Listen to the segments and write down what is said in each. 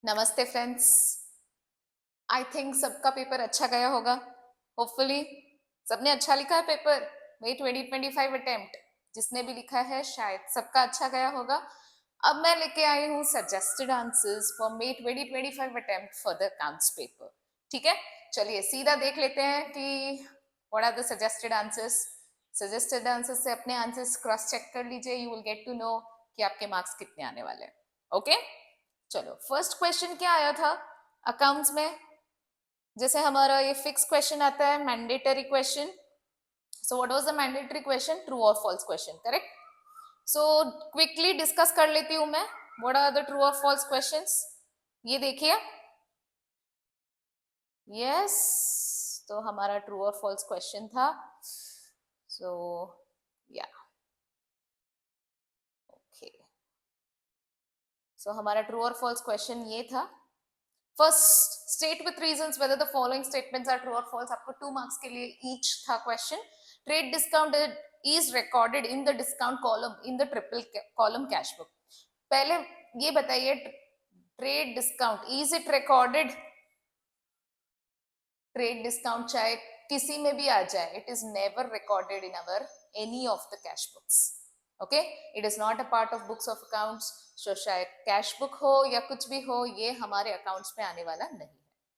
नमस्ते friends. I think सबका paper अच्छा गया होगा। होपफुली सबने अच्छा लिखा है पेपर। मई 2025 अटेम्प्ट जिसने भी लिखा है शायद सबका अच्छा गया होगा। अब मैं लेके आई हूँ suggested answers for May 2025 attempt for the accounts paper. ठीक है, चलिए सीधा देख लेते हैं कि what are the suggested answers. Suggested answers से अपने आंसर्स क्रॉस चेक कर लीजिए। You will get to know कि आपके मार्क्स कितने आने वाले हैं। ओके, चलो फर्स्ट क्वेश्चन क्या आया था अकाउंट्स में। जैसे हमारा ये फिक्स क्वेश्चन आता है, mandatory question. So what was the mandatory question? True और false question, correct. So quickly discuss कर लेती हूं मैं। व्हाट आर द ट्रू और फॉल्स क्वेश्चंस? ये देखिए, यस, तो हमारा ट्रू और फॉल्स क्वेश्चन था। सो या ओके, सो हमारा ट्रू और फॉल्स क्वेश्चन ये था। First, state with reasons whether the following statements are true और फॉल्स। आपको 2 मार्क्स के लिए ईच था question. Trade discount is recorded in the discount column in the triple column cash book. पहले ये बताइए, trade discount is it recorded? Trade discount चाहे किसी में भी आ जाए, it is never recorded in our any of the cash books. Okay, it is not a part of books of accounts. So शायद कैश बुक हो या कुछ भी हो, ये हमारे अकाउंट्स में आने वाला नहीं है।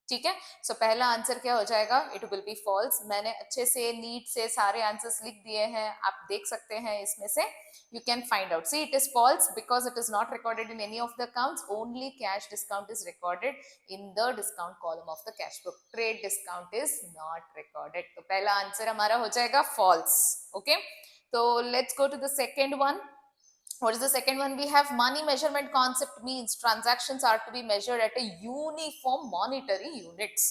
ठीक है, सो पहला आंसर क्या हो जाएगा? It will be false. मैंने अच्छे से नीट से सारे आंसर्स लिख दिए हैं, आप देख सकते हैं इसमें से। you can find out. See, it is false because it is not recorded in any of the accounts. Only cash discount is recorded in the discount column of the cash book. Trade discount is not recorded. तो पहला answer हमारा हो जाएगा false. Okay, so let's go to the second one. What is the second one? We have money measurement concept means transactions are to be measured at a uniform monetary units.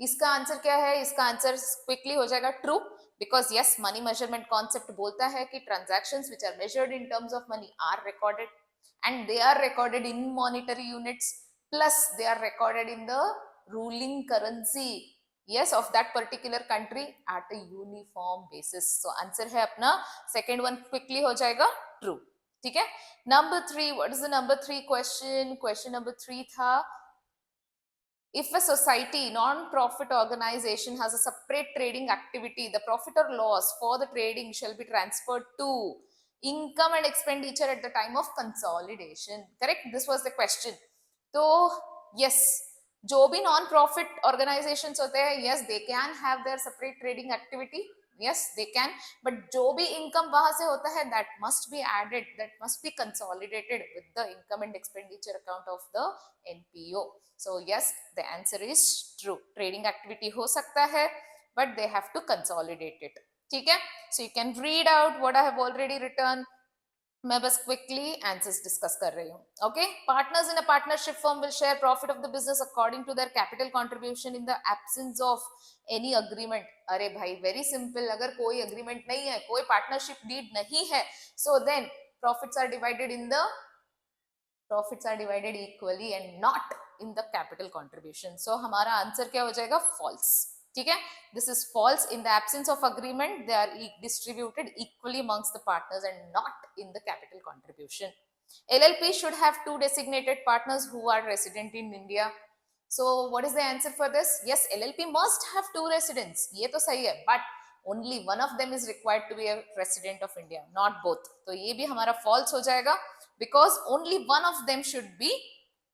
इसका answer क्या है? इसका answer quickly हो जाएगा true, because yes, money measurement concept बोलता है कि transactions which are measured in terms of money are recorded, and they are recorded in monetary units, plus they are recorded in the ruling currency, yes, of that particular country at a uniform basis. So answer है अपना second one quickly हो जाएगा true. ठीक है, number 3, what is the number 3 question? Question number 3 था, if a society non-profit organization has a separate trading activity, the profit or loss for the trading shall be transferred to income and expenditure at the time of consolidation. Correct, this was the question. तो yes, जो भी non profit organisations होते हैं, yes, they can have their separate trading activity, yes they can, but जो भी income वहां से होता है, that must be added, that must be consolidated with the income and expenditure account of the NPO. So yes, the answer is true. Trading activity हो सकता है, but they have to consolidate it. ठीक है, so you can read out what I have already written. मैं बस quickly answers discuss कर रही हूँ. Okay, partners in a partnership firm will share profit of the business according to their capital contribution in the absence of any agreement. अरे भाई, very simple. अगर कोई agreement नहीं है, कोई पार्टनरशिप डीड नहीं है, so then profits are divided equally and not in the capital contribution. सो हमारा आंसर क्या हो जाएगा? फॉल्स. ठीक है, this is false. In the absence of agreement they are distributed equally amongst the partners and not in the capital contribution. LLP should have 2 designated partners who are resident in India. So what is the answer for this? Yes, LLP must have 2 residents. ये तो सही है, but only one of them is required to be a resident of India, not both. तो ये भी हमारा false हो जाएगा, because only one of them should be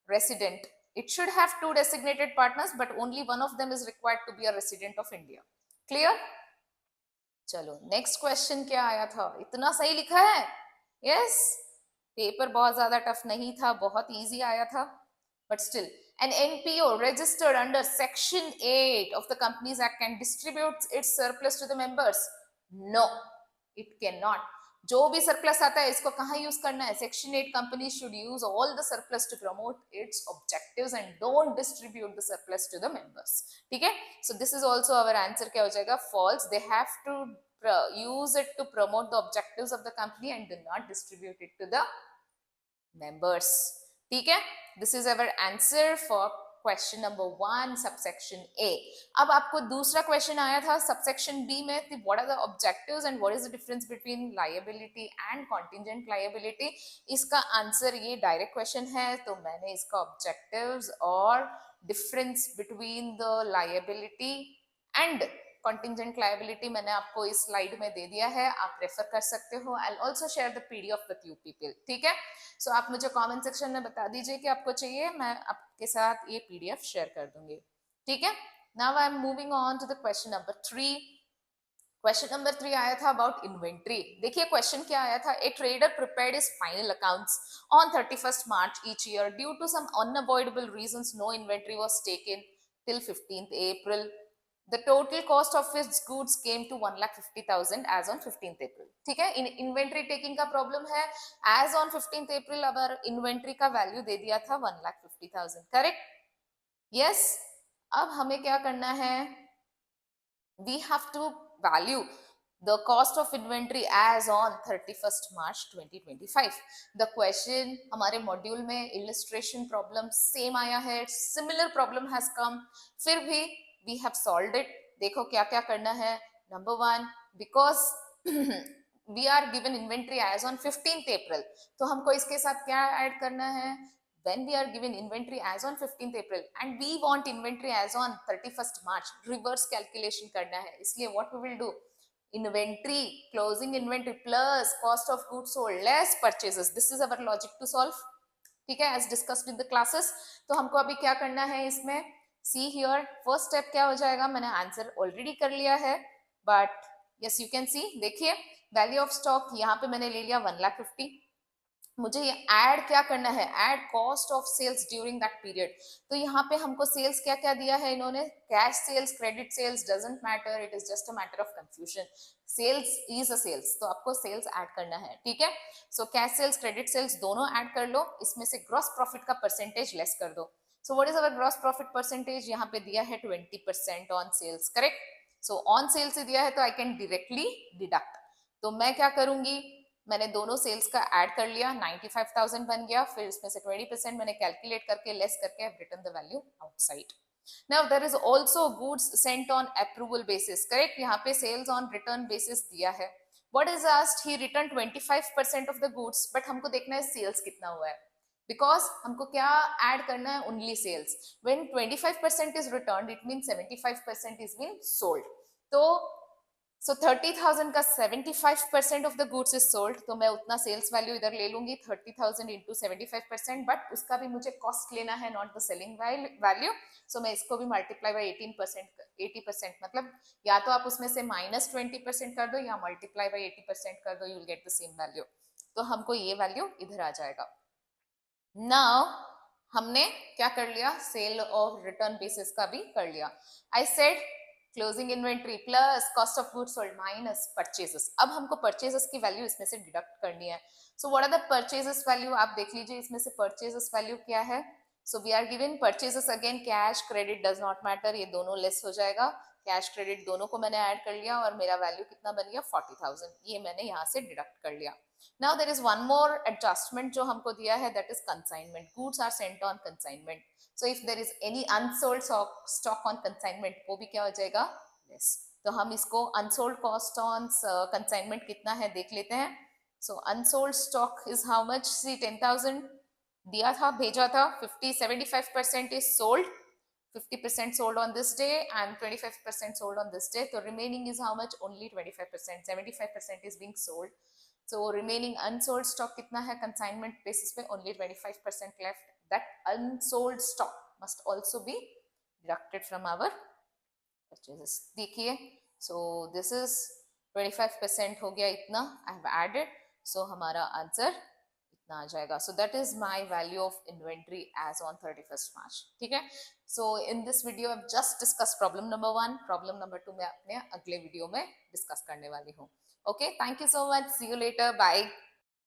resident. It should have 2 designated partners, but only one of them is required to be a resident of India. Clear? चलो next question क्या आया था? इतना सही लिखा है. यस, पेपर बहुत ज्यादा टफ नहीं था, बहुत इजी आया था, but still an NPO registered under section 8 of the Companies Act can distribute its surplus to the members. No, it cannot. जो भी सरप्लस आता है, इसको कहाँ यूज करना है? Section 8 company should use all the surplus to promote its objectives and don't distribute the surplus to the members. ठीक है, so this is also our answer. क्या हो जाएगा? False. They have to use it to promote the objectives of the company and do not distribute it to the members. ठीक है, this is our answer for question number 1 subsection A. अब आपको दूसरा question आया था subsection B में, what are the objectives and what is the difference between liability and contingent liability. इसका answer ये डायरेक्ट क्वेश्चन है, तो मैंने इसका ऑब्जेक्टिव्स और difference between the liability and contingent liability मैंने आपको इस स्लाइड में दे दिया है, आप रेफर कर सकते हो। I also share the PDF with you people, ठीक है। सो आप मुझे कमेंट सेक्शन में बता दीजिए कि आपको चाहिए, मैं आपके साथ ये पीडीएफ शेयर कर दूंगी, ठीक है। Now I am moving on to the question number 3। Question number 3 आया था अबाउट इन्वेंट्री। देखिए क्वेश्चन क्या आया था, ए trader prepared his final accounts on 31st March each year due to some unavoidable reasons no inventory was taken till 15th April. The total cost of his goods came to 1,50,000 as on 15th April. ठीक है, inventory taking का problem है। As on 15th April अब inventory का value दे दिया था 1,50,000, correct? Yes. अब हमें क्या करना है, we have to value the cost of inventory as on 31st March 2025. The question हमारे मॉड्यूल में illustration problem same आया है, similar problem has come, फिर भी we have solved it. देखो क्या क्या करना है। Number 1, because we are given inventory as on 15th April, तो हमको इसके साथ क्या ऐड करना है, when we are given inventory as on 15th April and we want inventory as on 31st March, reverse calculation करना है। इसलिए what we will do, inventory, closing inventory plus cost of goods sold less purchases. This is our logic to solve, ठीक है, as discussed in the classes. तो हमको अभी क्या करना है इसमें, see here, first step क्या हो जाएगा, मैंने आंसर ऑलरेडी कर लिया है, but yes you can see, देखिए वैल्यू ऑफ स्टॉक यहाँ पे मैंने ले लिया 1,50,000। मुझे ये ऐड क्या करना है, add cost of sales during that period. तो यहाँ पे हमको सेल्स क्या क्या दिया है इन्होंने, cash sales, credit sales, doesn't matter, it is just a matter of confusion. Sales is a sales, तो आपको सेल्स ऐड करना है, ठीक है। So cash sales, credit sales दोनों ऐड कर लो, इसमें से ग्रॉस प्रॉफिट का परसेंटेज लेस कर दो। So what is our gross profit percentage, यहाँ पे दिया है 20% on sales, correct. So on sales दिया है तो आई कैन डायरेक्टली डिडक्ट। तो मैं क्या करूंगी, मैंने दोनों सेल्स का ऐड कर लिया, 95,000 बन गया, फिर इसमें से 20% मैंने कैलकुलेट करके लेस करके I have written the value outside. Now there is also goods sent on approval basis, correct. यहाँ पे सेल्स ऑन रिटर्न बेसिस दिया है। What is asked, he return 25% of the goods, but हमको देखना है sales कितना हुआ है, बिकॉज हमको क्या ऐड करना है, only sales. When 25% is return it mean 75% is been sold. तो सो 30,000 का 75% of the goods is sold, तो मैं उतना सेल्स वैल्यू इधर ले लूंगी 30,000 इंटू 75%, बट उसका भी मुझे कॉस्ट लेना है, नॉट द सेलिंग वैल्यू। सो मैं इसको भी मल्टीप्लाई बाई 18%, 80%, मतलब या तो आप उसमें से -20% कर दो या मल्टीप्लाई बाई 80% कर दो, you will get the same value. तो हमको ये वैल्यू इधर आ जाएगा। नाउ हमने क्या कर लिया, सेल और रिटर्न बेसिस का भी कर लिया। I said closing inventory plus cost of goods sold minus purchases. अब हमको परचेजेस की वैल्यू इसमें से डिडक्ट करनी है। So what are the purchases value, आप देख लीजिए इसमें से परचेजेस वैल्यू क्या है। So we are given purchases, again cash credit does not matter, ये दोनों लेस हो जाएगा, कैश क्रेडिट दोनों को मैंने ऐड कर लिया और मेरा वैल्यू कितना बन गया 40,000, ये मैंने यहाँ से डिडक्ट कर लिया। Now there is one more adjustment जो हमको दिया है, that is consignment, goods are sent on consignment. So if there is any unsold stock on consignment, वो भी क्या हो जाएगा, लेस। तो हम इसको अनसोल्ड कॉस्ट ऑन कंसाइनमेंट कितना है देख लेते हैं। So unsold stock is how much, see 10,000 दिया था, भेजा था, 75% is sold, 50% sold on this day and 25% sold on this day. So remaining is how much, only 25%, 75% is being sold. So remaining unsold stock kitna hai consignment basis pe, only 25% left. That unsold stock must also be deducted from our purchases. देखिए, so this is 25% हो गया इतना, I have added, so हमारा answer इतना आ जाएगा। So that is my value of inventory as on 31st March, ठीक है। So in this video I've just discussed problem number 1, problem number 2 मैं अपने अगले वीडियो में डिस्कस करने वाली हूँ। Okay, thank you so much, see you later, bye.